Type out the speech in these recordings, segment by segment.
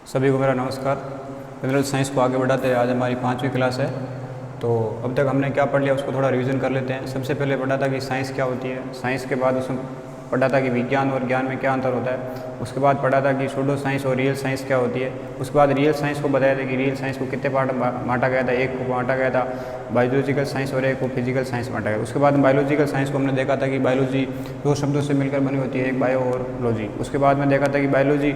सभी को मेरा नमस्कार। जनरल साइंस को आगे बढ़ाते हैं आज हमारी 5वीं क्लास है। तो अब तक हमने क्या पढ़ लिया उसको थोड़ा रिवीजन कर लेते हैं। सबसे पहले पढ़ा था कि साइंस क्या होती है, साइंस के बाद उसमें पढ़ा था कि विज्ञान और ज्ञान में क्या अंतर होता है। उसके बाद पढ़ा था कि सूडो साइंस और रियल साइंस क्या होती है। उसके बाद रियल साइंस को बताया था कि रियल साइंस को कितने पार्ट बांटा गया था, एक को बांटा गया था बायोलॉजिकल साइंस और एक को फिजिकल साइंस बांटा गया। उसके बाद बायोलॉजिकल साइंस को हमने देखा था कि बायोलॉजी दो शब्दों से मिलकर बनी होती है, एक बायो और लॉजी। उसके बाद में देखा था कि बायोलॉजी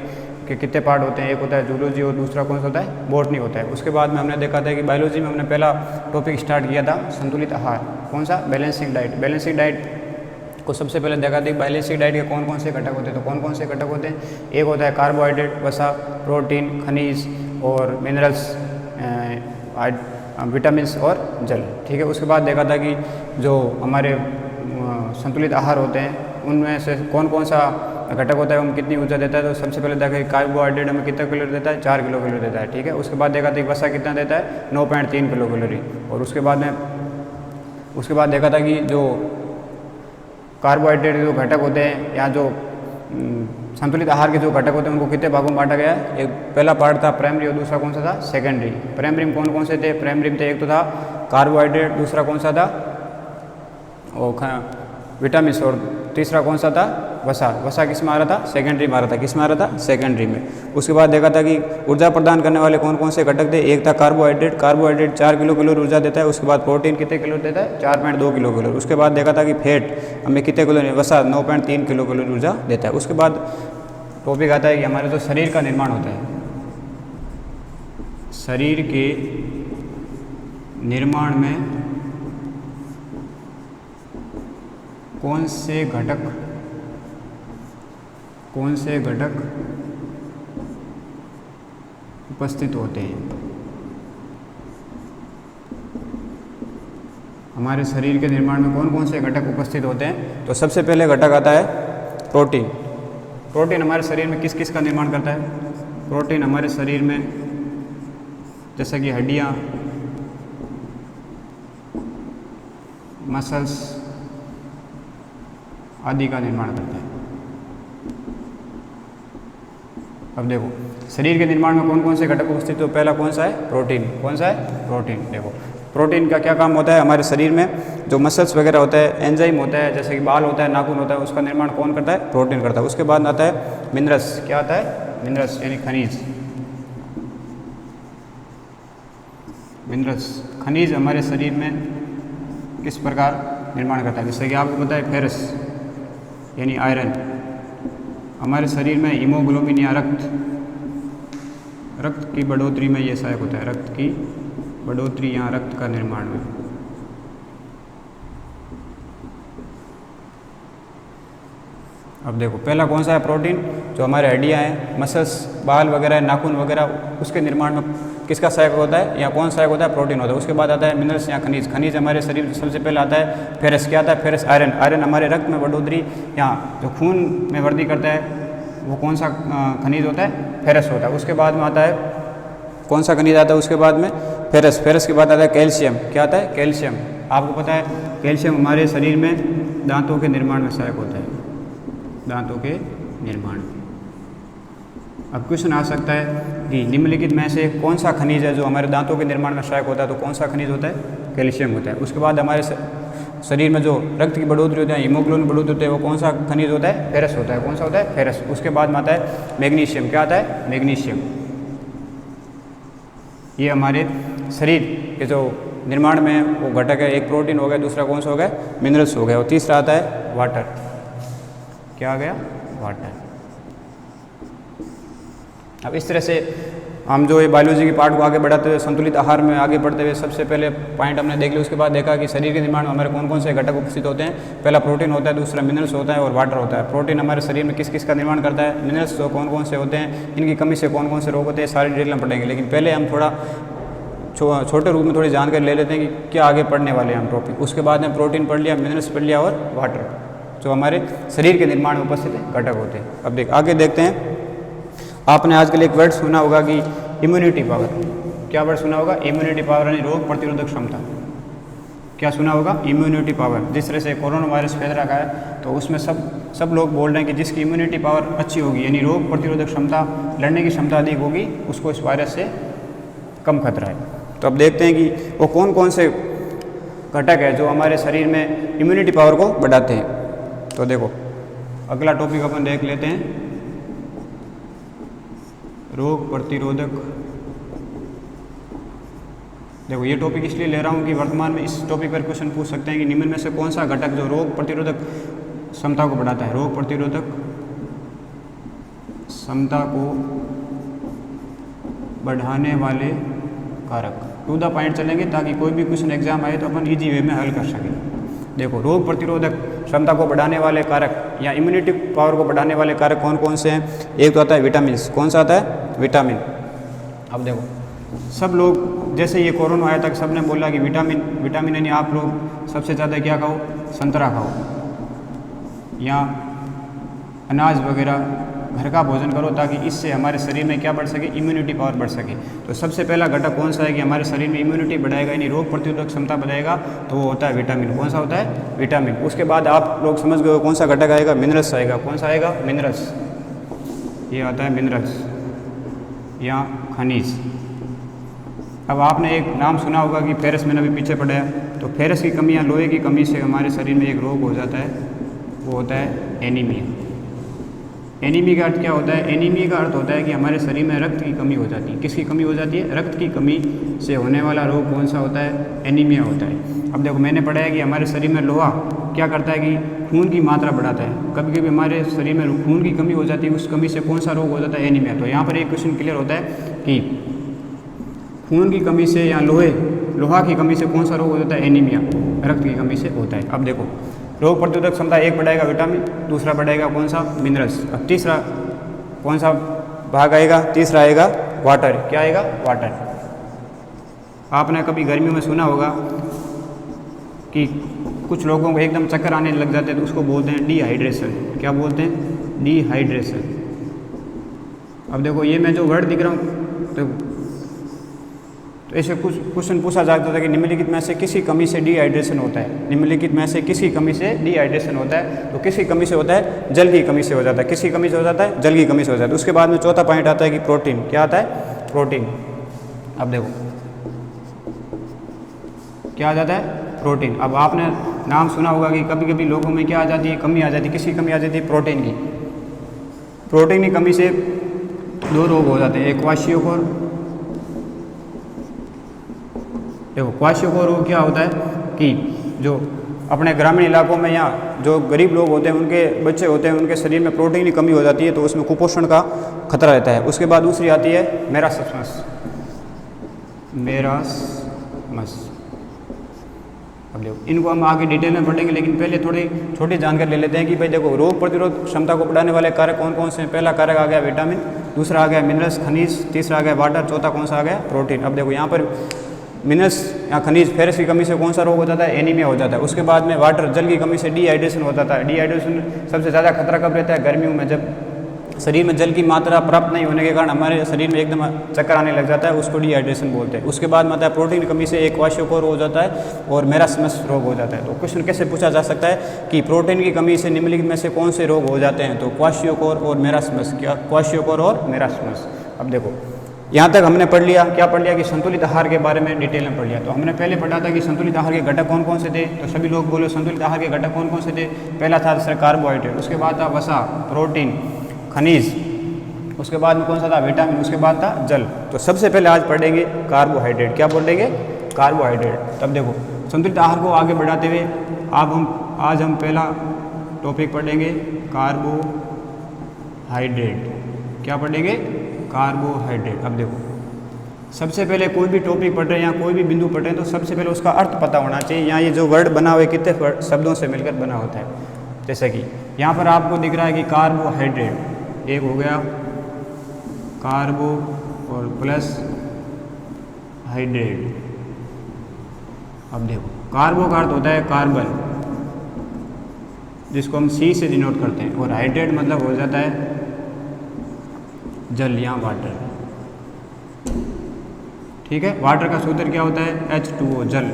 के कितने पार्ट होते हैं, एक होता है जूलॉजी और दूसरा कौन सा होता है, बॉटनी होता है। उसके बाद में हमने देखा था कि बायोलॉजी में हमने पहला टॉपिक स्टार्ट किया था संतुलित आहार, कौन सा, बैलेंसिंग डाइट। बैलेंसिंग डाइट को सबसे पहले देखा था कि बैलेंसिंग डाइट के कौन कौन से घटक होते हैं। तो कौन कौन से घटक होते हैं, एक होता है कार्बोहाइड्रेट, वसा, प्रोटीन, खनिज और मिनरल्स, विटामिन्स और जल। ठीक है। उसके बाद देखा था कि जो हमारे संतुलित आहार होते हैं उनमें से कौन कौन सा घटक होता है, हमें कितनी ऊर्जा देता है। तो सबसे पहले देखा कि कार्बोहाइड्रेट हमें कितना कैलोरी देता है, 4 किलो कैलोरी देता है। ठीक है। उसके बाद देखा था कि वसा कितना देता है, 9.3 किलो कैलोरी। और उसके बाद देखा था कि जो कार्बोहाइड्रेट के जो घटक होते हैं या जो संतुलित आहार के जो घटक होते हैं उनको कितने भागों में बांटा गया है। एक पहला पार्ट था प्राइमरी और दूसरा कौन सा था, सेकेंडरी। प्राइमरी में कौन कौन से थे, प्राइमरी में तो एक तो था कार्बोहाइड्रेट, दूसरा कौन सा था और विटामिन, और तीसरा कौन सा था, वसा। वसा किस में आ रहा था, सेकेंडरी में आ रहा था। किस में आ रहा था, सेकेंडरी में। उसके बाद देखा था कि ऊर्जा प्रदान करने वाले कौन कौन से घटक थे, एक था कार्बोहाइड्रेट। कार्बोहाइड्रेट 4 किलो कैलोरी ऊर्जा देता है। उसके बाद प्रोटीन कितने कैलोरी देता है, 4.2 किलो कैलोरी। उसके बाद देखा था कि फैट हमें कितने कैलोरी, वसा 9.3 किलो कैलोरी ऊर्जा देता है। उसके बाद टॉपिक आता है कि हमारे जो शरीर का निर्माण होता है, शरीर के निर्माण में कौन से घटक उपस्थित होते हैं। हमारे शरीर के निर्माण में कौन कौन से घटक उपस्थित होते हैं। तो सबसे पहले घटक आता है प्रोटीन। प्रोटीन हमारे शरीर में किस किस का निर्माण करता है। प्रोटीन हमारे शरीर में जैसा कि हड्डियाँ, मसल्स आदि का निर्माण करता है। अब देखो शरीर के निर्माण में कौन कौन से घटक उपस्थित हो। पहला कौन सा है, प्रोटीन। कौन सा है, प्रोटीन। देखो प्रोटीन का क्या काम होता है, हमारे शरीर में जो मसल्स वगैरह होता है, एंजाइम होता है, जैसे कि बाल होता है, नाखून होता है, उसका निर्माण कौन करता है, प्रोटीन करता है। उसके बाद आता है मिनरल्स। क्या आता है, मिनरल्स यानी खनिज। मिनरल्स खनिज हमारे शरीर में किस प्रकार निर्माण करता है, जैसे कि आपको पता है फेरस यानी आयरन। हमारे शरीर में हीमोग्लोबिन या रक्त की बढ़ोतरी में ये सहायक होता है, रक्त की बढ़ोतरी या रक्त का निर्माण में। अब देखो पहला कौन सा है, प्रोटीन, जो हमारे हड्डियाँ हैं, मसल्स, बाल वगैरह, नाखून वगैरह, उसके निर्माण में किसका सहायक होता है या कौन सहायक होता है, प्रोटीन होता है। उसके बाद आता है मिनरल्स या खनिज। खनिज हमारे शरीर में सबसे पहले आता है फेरस। क्या आता है, फेरस आयरन। आयरन हमारे रक्त में बढ़ोतरी या जो खून में वृद्धि करता है वो कौन सा खनिज होता है, फेरस होता है। उसके बाद में आता है कौन सा खनिज आता है, उसके बाद में फेरस। फेरस के बाद आता है कैल्शियम। क्या आता है, कैल्शियम। आपको पता है कैल्शियम हमारे शरीर में दांतों के निर्माण में सहायक होता है, दांतों के निर्माण में। अब क्वेश्चन आ सकता है कि निम्नलिखित में से कौन सा खनिज है जो हमारे दांतों के निर्माण में सहायक होता है। तो कौन सा खनिज होता है, कैल्शियम होता है। उसके बाद हमारे शरीर में जो रक्त की बढ़ोतरी होती है, हीमोग्लोबिन बढ़ोतरी होती है, वो कौन सा खनिज होता है, फेरस होता है। कौन सा होता है, फेरस। उसके बाद में आता है मैग्नीशियम। क्या आता है, मैग्नीशियम। ये हमारे शरीर के जो निर्माण में वो घटक है, एक प्रोटीन हो गया, दूसरा कौन सा हो गया, मिनरल्स हो गया, और तीसरा आता है वाटर। क्या आ गया, वाटर। अब इस तरह से हम जो ये बायोलॉजी के पार्ट को आगे बढ़ाते हुए संतुलित आहार में आगे बढ़ते हुए सबसे पहले पॉइंट हमने देख लिया। उसके बाद देखा कि शरीर के निर्माण में हमारे कौन कौन से घटक उपस्थित होते हैं। पहला प्रोटीन होता है, दूसरा मिनरल्स होता है और वाटर होता है। प्रोटीन हमारे शरीर में किस किस का निर्माण करता है, मिनरल्स तो कौन कौन से होते हैं, इनकी कमी से कौन कौन से रोग होते हैं, सारी डिटेल हम पढ़ेंगे। लेकिन पहले हम थोड़ा छोटे रूप में थोड़ी जानकारी ले लेते हैं कि क्या आगे पढ़ने वाले हैं हम टॉपिक। उसके बाद में प्रोटीन पढ़ लिया, मिनरल्स पढ़ लिया और वाटर, जो हमारे शरीर के निर्माण में उपस्थित घटक होते हैं। अब आगे देखते हैं। आपने आजकल एक वर्ड सुना होगा कि इम्यूनिटी पावर। क्या वर्ड सुना होगा, इम्यूनिटी पावर यानी रोग प्रतिरोधक क्षमता। क्या सुना होगा, इम्यूनिटी पावर। जिस तरह से कोरोना वायरस फैल रहा है तो उसमें सब लोग बोल रहे हैं कि जिसकी इम्यूनिटी पावर अच्छी होगी, यानी रोग प्रतिरोधक क्षमता, लड़ने की क्षमता अधिक होगी, उसको इस वायरस से कम खतरा है। तो अब देखते हैं कि वो कौन कौन से घटक है जो हमारे शरीर में इम्यूनिटी पावर को बढ़ाते हैं। तो देखो अगला टॉपिक अपन देख लेते हैं, रोग प्रतिरोधक। देखो ये टॉपिक इसलिए ले रहा हूँ कि वर्तमान में इस टॉपिक पर क्वेश्चन पूछ सकते हैं कि निम्न में से कौन सा घटक जो रोग प्रतिरोधक क्षमता को बढ़ाता है, रोग प्रतिरोधक क्षमता को बढ़ाने वाले कारक। टू द पॉइंट चलेंगे ताकि कोई भी क्वेश्चन एग्जाम आए तो अपन इजी वे में हल कर सकें। देखो रोग प्रतिरोधक क्षमता को बढ़ाने वाले कारक या इम्यूनिटी पावर को बढ़ाने वाले कारक कौन कौन से हैं। एक तो आता है विटामिन। कौन सा आता है, विटामिन। अब देखो सब लोग जैसे ये कोरोना आया था सब ने बोला कि विटामिन यानी आप लोग सबसे ज़्यादा क्या खाओ, संतरा खाओ या अनाज वगैरह घर का भोजन करो ताकि इससे हमारे शरीर में क्या बढ़ सके, इम्यूनिटी पावर बढ़ सके। तो सबसे पहला घटक कौन सा है कि हमारे शरीर में इम्यूनिटी बढ़ाएगा यानी रोग प्रतिरोधक क्षमता बढ़ाएगा, तो वो होता है विटामिन। कौन सा होता है, विटामिन। उसके बाद आप लोग समझ गए कौन सा घटक आएगा, मिनरल्स आएगा। कौन सा आएगा, मिनरल्स। ये आता है मिनरल्स या खनिज। अब आपने एक नाम सुना होगा कि फेरस, मैंने अभी पीछे पढ़ा है। तो फेरस की कमी या लोहे की कमी से हमारे शरीर में एक रोग हो जाता है, वो होता है एनीमिया। एनीमिया का अर्थ क्या होता है, एनीमिया का अर्थ होता है कि हमारे शरीर में रक्त की कमी हो जाती है। किसकी कमी हो जाती है, रक्त की कमी से होने वाला रोग कौन सा होता है, एनीमिया होता है। अब देखो मैंने पढ़ा है कि हमारे शरीर में लोहा क्या करता है कि खून की मात्रा बढ़ाता है। कभी कभी हमारे शरीर में खून की कमी हो जाती है, उस कमी से कौन सा रोग हो जाता है, एनीमिया। तो यहाँ पर एक क्वेश्चन क्लियर होता है कि खून की कमी से या लोहा की कमी से कौन सा रोग हो जाता है, एनीमिया, रक्त की कमी से होता है। अब देखो रोग प्रतिरोधक क्षमता एक बढ़ाएगा विटामिन, दूसरा बढ़ाएगा कौन सा, मिनरल्स। अब तीसरा कौन सा भाग आएगा, तीसरा आएगा वाटर। क्या आएगा, वाटर। आपने कभी गर्मियों में सुना होगा कि कुछ लोगों को एकदम चक्कर आने लग जाते हैं तो उसको बोलते हैं डिहाइड्रेशन। क्या बोलते हैं, डिहाइड्रेशन। अब देखो ये मैं जो वर्ड दिख रहा हूँ तो ऐसे कुछ क्वेश्चन पूछा जाता था कि निम्नलिखित में से किसी कमी से डिहाइड्रेशन होता है। निम्नलिखित में से किसी कमी से डिहाइड्रेशन होता है। तो किसी कमी से होता है, जल की कमी से हो जाता है। किसी कमी से हो जाता है, जल की कमी से हो जाता है। उसके बाद में चौथा पॉइंट आता है कि प्रोटीन। क्या आता है, प्रोटीन। अब देखो क्या आ जाता है, प्रोटीन। अब आपने नाम सुना होगा कि कभी कभी लोगों में क्या आ जाती है, कमी आ जाती है। किसकी कमी आ जाती है, प्रोटीन की। प्रोटीन की कमी से दो रोग हो जाते हैं, एक क्वाशियोकोर। देखो क्वाशियोकोर रोग क्या होता है कि जो अपने ग्रामीण इलाकों में या जो गरीब लोग होते हैं उनके बच्चे होते हैं, उनके शरीर में प्रोटीन की कमी हो जाती है तो उसमें कुपोषण का खतरा रहता है। उसके बाद दूसरी आती है मेरास्मस। मेरास्मस। अब देखो इनको हम आगे डिटेल में पढ़ेंगे, लेकिन पहले थोड़ी छोटी जानकारी ले लेते हैं कि भाई देखो रोग प्रतिरोध क्षमता को बढ़ाने वाले कारक कौन कौन से हैं। पहला कारक आ गया विटामिन, दूसरा आ गया मिनरल्स खनिज, तीसरा आ गया वाटर, चौथा कौन सा आ गया, प्रोटीन। अब देखो यहाँ पर मिनरल्स या खनिज फेरस की कमी से कौन सा रोग हो जाता है, एनीमिया हो जाता है। उसके बाद में वाटर, जल की कमी से डिहाइड्रेशन हो जाता है। डिहाइड्रेशन सबसे ज़्यादा खतरा कब रहता है, गर्मियों में, जब शरीर में जल की मात्रा प्राप्त नहीं होने के कारण हमारे शरीर में एकदम चक्कर आने लग जाता है, उसको डिहाइड्रेशन बोलते हैं। उसके बाद में आता है प्रोटीन की कमी से एक क्वाशियोकोर हो जाता है और मेरास्मस रोग हो जाता है। तो क्वेश्चन कैसे पूछा जा सकता है कि प्रोटीन की कमी से निम्नलिखित में से कौन से रोग हो जाते हैं, तो क्वाशियोकोर और मेरास्मस। क्या, क्वाशियोकोर और मेरास्मस। अब देखो यहाँ तक हमने पढ़ लिया, क्या पढ़ लिया कि संतुलित आहार के बारे में डिटेल में पढ़ लिया। तो हमने पहले पढ़ा था कि संतुलित आहार के घटक कौन कौन से थे। तो सभी लोग बोले संतुलित आहार के घटक कौन कौन से थे। पहला था सर कार्बोहाइड्रेट, उसके बाद था वसा, प्रोटीन, खनिज, उसके बाद में कौन सा था, विटामिन, उसके बाद था जल। तो सबसे पहले आज पढ़ेंगे कार्बोहाइड्रेट। क्या पढ़ेंगे, कार्बोहाइड्रेट। तब देखो संतुलित आहार को आगे बढ़ाते हुए आज हम पहला टॉपिक पढ़ेंगे कार्बोहाइड्रेट। क्या पढ़ेंगे, कार्बोहाइड्रेट। अब देखो सबसे पहले कोई भी टॉपिक पढ़ रहे हैं या कोई भी बिंदु पढ़ रहे हैं तो सबसे पहले उसका अर्थ पता होना चाहिए। यहाँ ये जो वर्ड बना हुआ है कितने शब्दों से मिलकर बना होता है। जैसे कि यहाँ पर आपको दिख रहा है कि कार्बोहाइड्रेट, एक हो गया कार्बो और प्लस हाइड्रेट। अब देखो कार्बो का अर्थ होता है कार्बन, जिसको हम सी से डिनोट करते हैं, और हाइड्रेट मतलब हो जाता है जल या वाटर। ठीक है, वाटर का सूत्र क्या होता है, H2O, जल।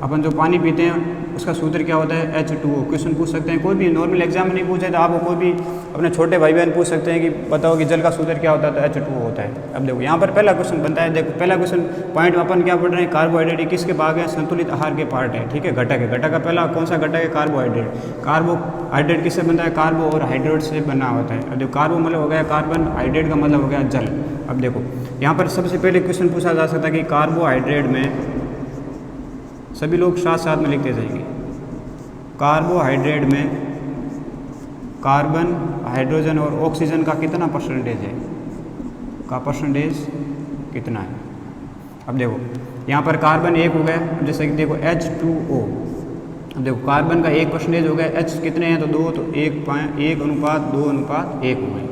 अपन जो पानी पीते हैं उसका सूत्र क्या होता है H2O। क्वेश्चन पूछ सकते हैं, कोई भी नॉर्मल एग्जाम में नहीं पूछे तो आपको कोई भी अपने छोटे भाई बहन पूछ सकते हैं कि बताओ कि जल का सूत्र क्या होता है, तो H2O होता है। अब देखो यहाँ पर पहला क्वेश्चन बनता है। देखो पहला क्वेश्चन पॉइंट में अपन क्या पढ़ रहे हैं, कार्बोहाइड्रेट किसके भाग है, संतुलित आहार के पार्ट है, ठीक है, घटक है। घटक का पहला कौन सा घटक है, कार्बोहाइड्रेट। कार्बोहाइड्रेट किससे बनता है, कार्बो और हाइड्रेट से बना होता है। अब देखो कार्बो मतलब हो गया कार्बन, हाइड्रेट का मतलब हो गया जल। अब देखो यहाँ पर सबसे पहले क्वेश्चन पूछा जा सकता है कि कार्बोहाइड्रेट में, सभी लोग साथ साथ में लिखते जाएंगे, कार्बोहाइड्रेट में कार्बन, हाइड्रोजन और ऑक्सीजन का कितना परसेंटेज है, का परसेंटेज कितना है। अब देखो यहाँ पर कार्बन 1 हो गया, जैसे कि देखो H2O। अब देखो कार्बन का 1% हो गया, H कितने हैं तो 2, तो 1:2:1 हो गए।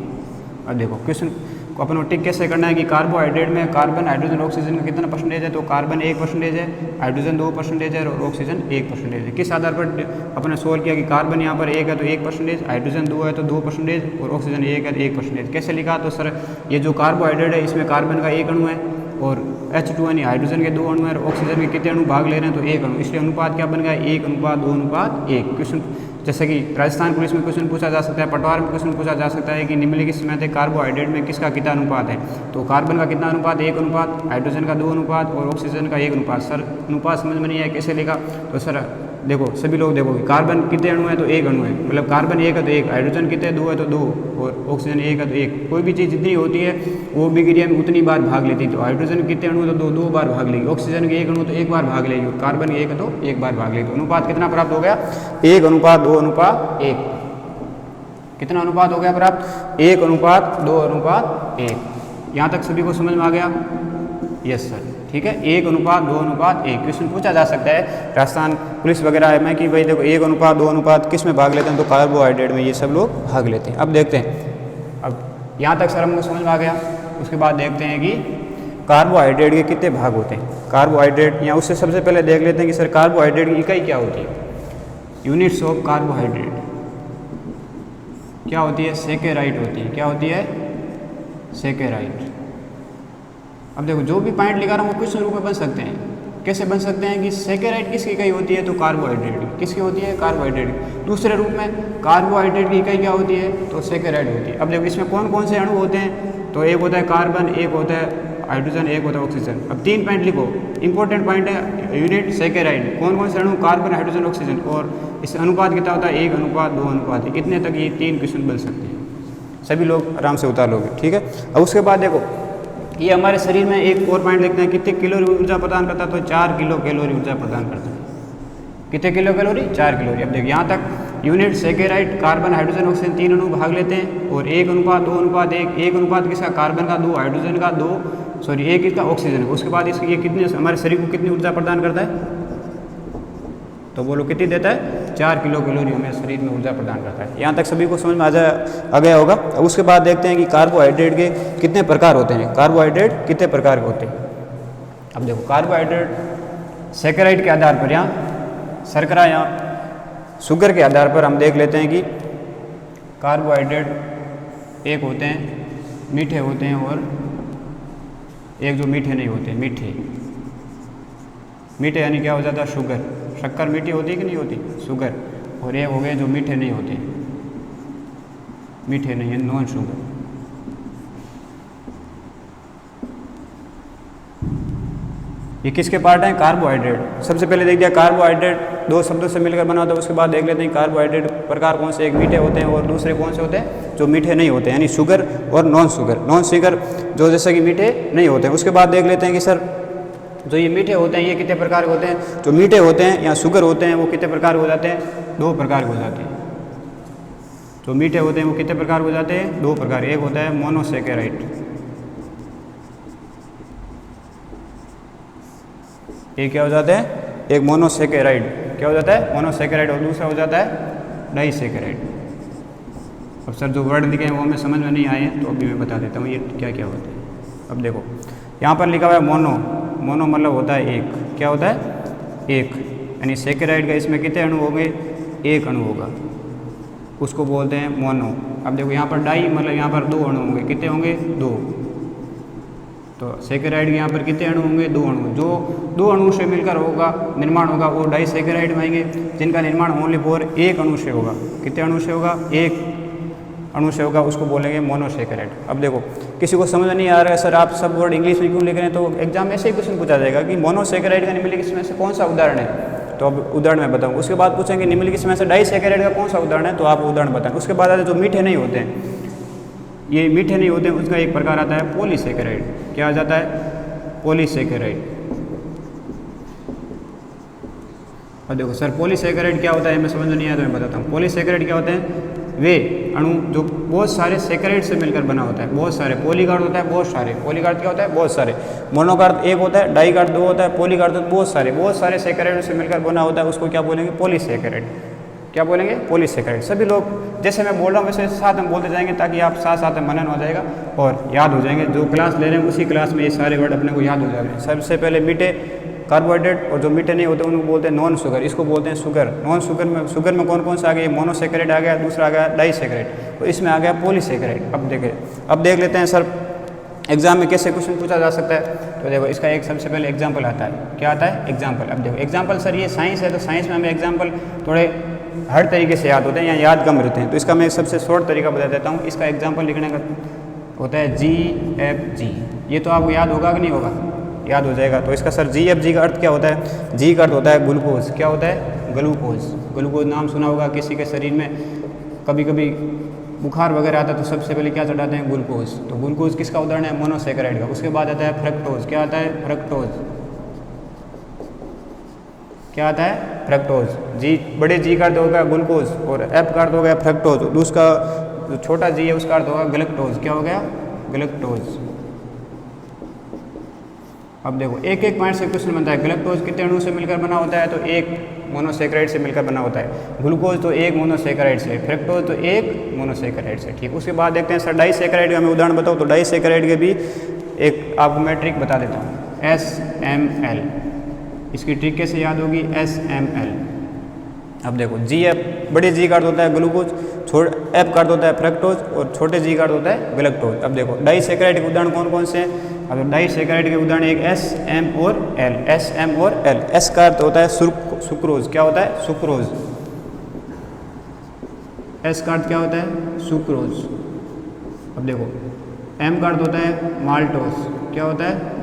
अब देखो क्वेश्चन को अपन को टिक कैसे करना है कि कार्बोहाइड्रेट में कार्बन, हाइड्रोजन, ऑक्सीजन का कितना परसेंटेज है, तो कार्बन 1% है, हाइड्रोजन 2% है और ऑक्सीजन 1% है। किस आधार पर अपने सोल्व किया कि कार्बन यहाँ पर 1 है तो 1%, हाइड्रोजन 2 है तो 2% और ऑक्सीजन 1 है तो 1%। कैसे लिखा, तो सर ये जो कार्बोहाइड्रेट है इसमें कार्बन का 1 अणु है और H2 यानी हाइड्रोजन के 2 अणु है और ऑक्सीजन के कितने अणु भाग ले रहे हैं, तो 1 अणु, इसलिए अनुपात क्या बन गया, 1:2:1। क्वेश्चन जैसे कि राजस्थान पुलिस में क्वेश्चन पूछा जा सकता है, पटवार में क्वेश्चन पूछा जा सकता है कि निम्नलिखित में से कार्बोहाइड्रेट में किसका कितना अनुपात है, तो कार्बन का कितना अनुपात, 1 अनुपात, हाइड्रोजन का 2 अनुपात और ऑक्सीजन का 1 अनुपात। सर अनुपात समझ में नहीं आया कैसे लिखा, तो सर देखो सभी लोग देखो कार्बन कितने अणु है तो 1 अणु है, मतलब कार्बन 1 है तो 1, हाइड्रोजन कितने 2 है तो 2 और ऑक्सीजन 1 है तो 1। कोई भी चीज़ जितनी होती है वो विक्रिया में उतनी बार भाग लेती है, तो हाइड्रोजन कितने अणु है तो 2 बार भाग लेगी, ऑक्सीजन के 1 अणु तो 1 बार भाग लेगी और कार्बन के 1 है तो 1 बार भाग लेगी। तो अनुपात कितना प्राप्त हो गया, 1:2:1। कितना अनुपात हो गया प्राप्त, 1:2:1। यहाँ तक सभी को समझ में आ गया, यस सर, ठीक है, 1:2:1। क्वेश्चन पूछा जा सकता है राजस्थान पुलिस वगैरह में कि भाई देखो 1:2:1 किस में भाग लेते हैं, तो कार्बोहाइड्रेट में ये सब लोग भाग लेते हैं। अब देखते हैं, अब यहाँ तक सर हमको समझ में आ गया। उसके बाद देखते हैं कि कार्बोहाइड्रेट के कितने भाग होते हैं। कार्बोहाइड्रेट या उससे सबसे पहले देख लेते हैं कि सर कार्बोहाइड्रेट की इकाई क्या होती है, यूनिट्स ऑफ कार्बोहाइड्रेट क्या होती है, सेकेराइट होती है। क्या होती है, सेकेराइट। अब देखो जो भी पॉइंट लिखा रहा हूँ वो क्वेश्चन रूप में बन सकते हैं। कैसे बन सकते हैं कि सेकेराइट किसकी इकाई होती है, तो कार्बोहाइड्रेट की। किसकी होती है, कार्बोहाइड्रेट। दूसरे रूप में कार्बोहाइड्रेट की इकाई क्या होती है, तो सेकेराइट होती है। अब देखो इसमें कौन कौन से अणु होते हैं, तो एक होता है कार्बन, एक होता है हाइड्रोजन, एक होता है ऑक्सीजन। अब 3 पॉइंट लिखो, इंपॉर्टेंट पॉइंट है यूनिट सेकेराइड। कौन कौन से अणु, कार्बन, हाइड्रोजन, ऑक्सीजन, और इससे अनुपात कितना होता है, 1:2:1। इतने तक ये 3 क्वेश्चन बन सकते हैं, सभी लोग आराम से उतार लोगे, ठीक है। अब उसके बाद देखो ये हमारे शरीर में एक और पॉइंट देखते हैं, कितने कैलोरी ऊर्जा प्रदान करता है, तो 4 किलो कैलोरी ऊर्जा प्रदान करता है। कितने किलो कैलोरी, 4 कैलोरी। अब देखिए यहाँ तक unit saccharide, carbon, hydrogen, oxygen 3 अणु भाग लेते हैं और 1:2:1। 1 अनुपात किसका, कार्बन का 2, हाइड्रोजन का 2, सॉरी 1 इसका ऑक्सीजन का। उसके बाद इसकी ये कितने हमारे शरीर को कितनी ऊर्जा प्रदान करता है, तो बोलो कितनी देता है, 4 किलो कैलोरी हमें शरीर में ऊर्जा प्रदान करता है। यहाँ तक सभी को समझ में आ गया होगा। अब उसके बाद देखते हैं कि कार्बोहाइड्रेट के कितने प्रकार होते हैं। कार्बोहाइड्रेट कितने प्रकार के होते हैं। अब देखो कार्बोहाइड्रेट सेकेराइड के आधार पर, यहाँ शर्करा या शुगर के आधार पर हम देख लेते हैं कि कार्बोहाइड्रेट एक होते हैं मीठे होते हैं और एक जो मीठे नहीं होते। मीठे यानी क्या हो जाता है, शुगर। शक्कर मीठी होती है कि नहीं होती, शुगर। और एक हो गए जो मीठे नहीं होते, मीठे नहीं है, नॉन शुगर। ये किसके पार्ट हैं, कार्बोहाइड्रेट। सबसे पहले देख दिया कार्बोहाइड्रेट 2 शब्दों से मिलकर बना होता है। उसके बाद देख लेते हैं कार्बोहाइड्रेट प्रकार कौन से, एक मीठे होते हैं और दूसरे कौन से होते हैं, जो मीठे नहीं होते, यानी शुगर और नॉन शुगर। नॉन शुगर जो जैसे कि मीठे नहीं होते हैं। उसके बाद देख लेते हैं कि सर जो ये मीठे होते हैं ये कितने प्रकार के होते हैं। जो मीठे होते हैं या शुगर होते हैं वो कितने प्रकार हो जाते हैं, 2 प्रकार के हो जाते हैं। जो मीठे होते हैं वो कितने प्रकार हो जाते हैं, 2 प्रकार। एक होता है मोनोसेकेराइड, ये क्या हो जाता है, एक मोनोसेकेराइड क्या हो जाता है, मोनोसेकेराइड। और दूसरा हो जाता है डाइसेकेराइड। अब सर जो वर्ड लिखे हैं वो हमें समझ में नहीं आए हैं तो अभी मैं बता देता हूँ ये क्या क्या होता है। अब देखो यहाँ पर लिखा हुआ है मोनो। मोनो मतलब होता है एक। क्या होता है, एक। यानी सेकेराइड का इसमें कितने अणु होंगे, 1 अणु होगा, उसको बोलते हैं मोनो। अब देखो यहाँ पर डाई मतलब यहाँ पर 2 अणु होंगे। कितने होंगे, 2। तो सेकेराइड के यहाँ पर कितने अणु होंगे? 2 अणु। जो 2 अणु से मिलकर होगा निर्माण होगा वो डाइसेकेराइड में आएंगे, जिनका निर्माण ओनली फॉर एक अणु से होगा। कितने अणु से होगा? एक अणु से होगा, उसको बोलेंगे मोनोसेकेराइड। अब देखो किसी को समझ नहीं आ रहा है सर आप सब वर्ड इंग्लिश में क्यों लिख रहे हैं, तो एग्जाम में ऐसे ही क्वेश्चन पूछा जाएगा कि मोनोसेकेराइड का निम्नलिखित में से कौन सा उदाहरण है, तो अब उदाहरण मैं बताऊँ। उसके बाद पूछेंगे निम्नलिखित में से डाइसेकेराइड का कौन सा उदाहरण है, तो आप उदाहरण बताएं। उसके बाद आते जो मीठे नहीं होते हैं, ये मीठे नहीं होते हैं, उसका एक प्रकार आता है पॉलीसेकेराइड। क्या आ जाता है? पॉलीसेकेराइड। अब देखो सर पॉलीसेकेराइड क्या होता है, हमें समझ नहीं आया तो मैं बताता हूँ। पॉलीसेकेराइड क्या होते हैं? वे अणु जो बहुत सारे सेकेराइड से मिलकर बना होता है। बहुत सारे पॉली का अर्थ होता है बहुत सारे, पॉली का अर्थ क्या होता है? बहुत सारे। मोनो का अर्थ एक होता है, डाई का अर्थ 2 होता है, पॉली का अर्थ बहुत सारे सेकेराइड से मिलकर बना होता है, उसको क्या बोलेंगे? पॉलीसेकेराइड। क्या बोलेंगे? पॉलीसेकेराइड। सभी लोग जैसे मैं बोल रहा हूँ वैसे साथ में बोलते जाएंगे ताकि आप साथ साथ में मनन हो जाएगा और याद हो जाएंगे। जो क्लास ले रहे हैं उसी क्लास में ये सारे वर्ड अपने को याद हो जाएंगे। सबसे पहले मीठे कार्बोहाइड्रेट, और जो मीठे नहीं होते उनको बोलते हैं नॉन शुगर, इसको बोलते हैं शुगर। नॉन शुगर में कौन कौन सा आ गया? मोनोसेकेराइड आ गया, दूसरा आ गया डाइसेकेराइड, तो इसमें आ गया पॉलीसेकेराइड। अब देख लेते हैं सर एग्जाम में कैसे क्वेश्चन पूछा जा सकता है। तो देखो इसका एक सबसे पहले एग्जाम्पल आता है। क्या आता है? एग्जाम्पल। अब देखो एग्जाम्पल सर ये साइंस है, तो साइंस में हमें एग्जाम्पल थोड़े हर तरीके से याद होते हैं या याद कम रहते हैं, तो इसका मैं सबसे शॉर्ट तरीका बता देता हूँ। इसका एग्जाम्पल लिखने का होता है GFG। ये तो आपको याद होगा कि नहीं होगा? याद हो जाएगा। तो इसका सर GFG का अर्थ क्या होता है? G का अर्थ होता है ग्लूकोज। क्या होता है? ग्लूकोज। ग्लूकोज नाम सुना होगा किसी के शरीर में, कभी कभी बुखार वगैरह आता है तो सबसे पहले क्या चढ़ाते हैं? ग्लूकोज। तो ग्लूकोज किसका उदाहरण है? मोनोसेकेराइड का। उसके बाद आता है फ्रक्टोज। क्या आता है? फ्रक्टोज। क्या आता है? फ्रक्टोज। जी बड़े जी का अर्थ होगा ग्लूकोज और F का अर्थ हो गया फ्रक्टोज। दूसरा जो छोटा जी है उसका अर्थ होगा गलेक्टोज। क्या हो गया? गलेक्टोज। अब देखो एक एक पॉइंट से क्वेश्चन बनता है। गलेक्टोज कितने अणु से मिलकर बना होता है? तो एक मोनोसेकेराइड से मिलकर बना होता है। ग्लूकोज तो एक मोनोसेकेराइड से, फ्रक्टोज तो एक मोनोसेकेराइड से। ठीक, उसके बाद देखते हैं सर डाइसेकेराइड का मैं उदाहरण बताऊँ तो डाइसेकेराइड के भी एक आपको मैं ट्रिक बता देता हूँ। SML। इसकी ट्रिक कैसे याद होगी? SML। अब देखो GF बड़े जी का अर्थ होता है ग्लूकोज, F का अर्थ होता है फ्रक्टोज और छोटे जी का अर्थ होता है गलेक्टोज। अब देखो डाइसेकेराइड के उदाहरण कौन कौन से हैं? अब डाइसेकेराइड के उदाहरण एक SM और L। SM और L। S का अर्थ होता है सुक्रोज। क्या होता है? सुक्रोज। S का अर्थ क्या होता है? सुक्रोज। अब देखो M का अर्थ होता है माल्टोज। क्या होता है?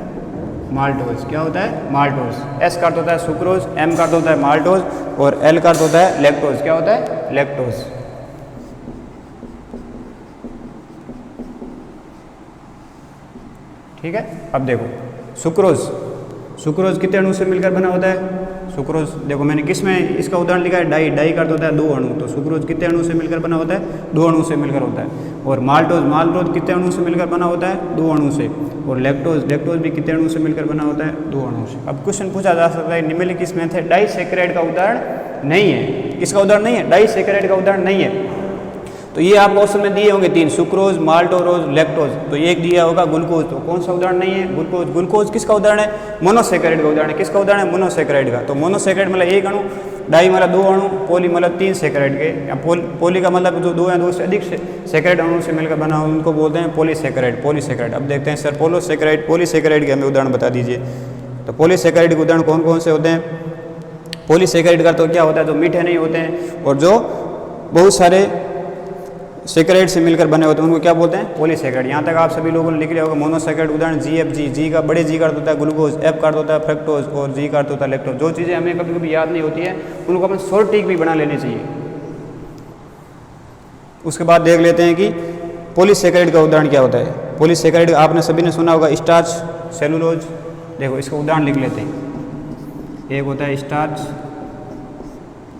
माल्टोज। क्या होता है? माल्टोज। S का अर्थ होता है सुक्रोज, M का अर्थ होता है माल्टोज और L का अर्थ होता है लैक्टोज। क्या होता है? लैक्टोज। ठीक है। अब देखो सुक्रोज कितने अणु से मिलकर बना होता है? सुक्रोज देखो मैंने किस में इसका उदाहरण लिखा है? डाई का अर्थ होता है 2 अणु। तो सुक्रोज कितने अणु से मिलकर बना होता है? 2 अणु से मिलकर होता है। और माल्टोज कितने अणु से मिलकर बना होता है? 2 अणु से। और लैक्टोज भी कितने अणु से मिलकर बना होता है? 2 अणु से। अब क्वेश्चन पूछा जा सकता है निम्नलिखित में से डाइसेकेराइड का उदाहरण नहीं है। किसका उदाहरण नहीं है? डाइसेकेराइड का उदाहरण नहीं है। तो ये आपको ऑप्शन में दिए होंगे 3, सुक्रोज, माल्टोज, लैक्टोज। तो एक दिया होगा ग्लूकोज। तो कौन सा उदाहरण नहीं है? ग्लूकोज किसका उदाहरण है? मोनोसेकेराइड का उदाहरण है। किसका उदाहरण है? मोनोसेकेराइड का। तो मोनोसेकेराइड मतलब एक अणु, डाई मतलब 2 अणु, पॉली मतलब 3 सेकेराइड के, या पॉली का मतलब जो 2 या 2 से अधिक सेकेराइड अणु से मिलकर बना हो उनको बोलते हैं पॉलीसेकेराइड। अब देखते हैं सर पॉलीसेकेराइड के हमें उदाहरण बता दीजिए। तो पॉलीसेकेराइड के उदाहरण कौन कौन से होते हैं? पॉलीसेकेराइड का तो क्या होता है? जो मीठे नहीं होते हैं और जो बहुत सारे सेकेराइड से मिलकर बने होते हैं उनको क्या बोलते हैं? पॉलीसेकेराइड। यहाँ तक आप सभी लोगों ने लिख लिया होगा। मोनोसेकेराइड उदाहरण GFG। जी का बड़े जी का अर्थ होता है ग्लूकोज, F का अर्थ होता है फ्रक्टोज और G का अर्थ होता है लैक्टोज। जो चीज़ें हमें कभी कभी याद नहीं होती है उनको अपन शॉर्ट ट्रिक भी बना लेनी चाहिए। उसके बाद देख लेते हैं कि पॉलीसेकेराइड का उदाहरण क्या होता है। पॉलीसेकेराइड आपने सभी ने सुना होगा स्टार्च, सेलुलोज। देखो इसका उदाहरण लिख लेते हैं। एक होता है स्टार्च,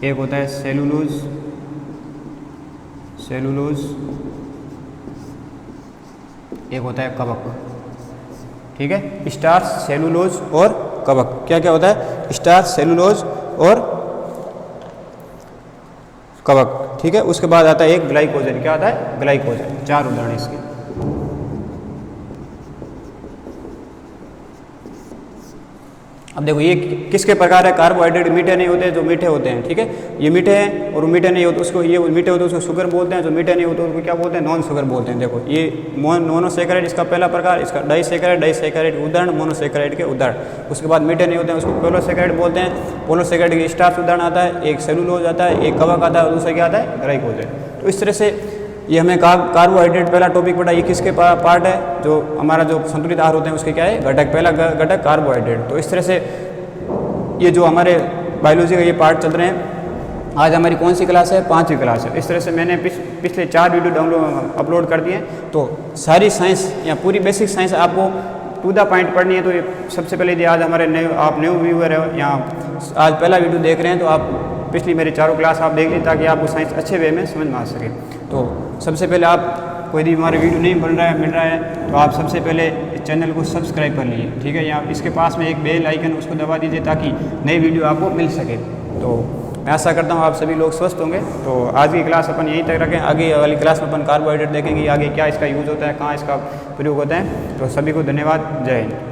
एक होता है सेलुलोज, एक होता है कवक। ठीक है, स्टार्च, सेलुलोज और कवक। क्या क्या होता है? स्टार्च, सेलुलोज और कवक। ठीक है, उसके बाद आता है एक ग्लाइकोजन। क्या आता है? ग्लाइकोजन। 4 उदाहरण इसके। अब देखो ये किसके प्रकार है, कार्बोहाइड्रेट मीठे नहीं होते जो मीठे होते हैं, ठीक है, ये मीठे हैं और मीठे नहीं होते उसको, ये मीठे होते हैं उसको शुगर बोलते हैं, जो मीठे नहीं होते उसको क्या बोलते हैं, नॉन शुगर बोलते हैं। देखो ये मोनोसेकेराइड इसका पहला प्रकार, इसका डाइसेकेराइड के उदाहरण, मोनोसेकेराइड के उदाहरण। उसके बाद मीठे नहीं होते हैं उसको पोलोसेकेराइड बोलते हैं। पोलोसेकेराइड के स्टार्च उदाहरण आता है, एक सेलुलोज आता है, एक कवक आता है और दूसरा क्या आता है, ग्लाइकोज है। तो इस तरह से ये हमें कार्बोहाइड्रेट पहला टॉपिक पढ़ा, ये किसके पार्ट है, जो हमारा जो संतुलित आहार होते हैं उसके क्या है, घटक, पहला घटक कार्बोहाइड्रेट। तो इस तरह से ये जो हमारे बायोलॉजी का ये पार्ट चल रहे हैं। आज हमारी कौन सी क्लास है, 5वीं क्लास है। इस तरह से मैंने पिछले 4 वीडियो अपलोड कर दिए। तो सारी साइंस या पूरी बेसिक साइंस आपको टू द पॉइंट पढ़नी है। तो ये सबसे पहले यदि आज हमारे आप न्यू व्यूअर है या आज पहला वीडियो देख रहे हैं तो आप पिछली मेरी 4 क्लास आप देख लीजिए ताकि आपको साइंस अच्छे वे में समझ में आ सके। तो सबसे पहले आप कोई भी हमारे वीडियो नहीं मिल रहा है तो आप सबसे पहले इस चैनल को सब्सक्राइब कर लीजिए, ठीक है, या इसके पास में एक बेल आइकन उसको दबा दीजिए ताकि नई वीडियो आपको मिल सके। तो मैं आशा करता हूँ आप सभी लोग स्वस्थ होंगे। तो आज की क्लास अपन यहीं तक रखें, आगे वाली क्लास में अपन कार्बोहाइड्रेट देखेंगे, आगे क्या इसका यूज़ होता है, कहाँ इसका प्रयोग होता है। तो सभी को धन्यवाद, जय हिंद।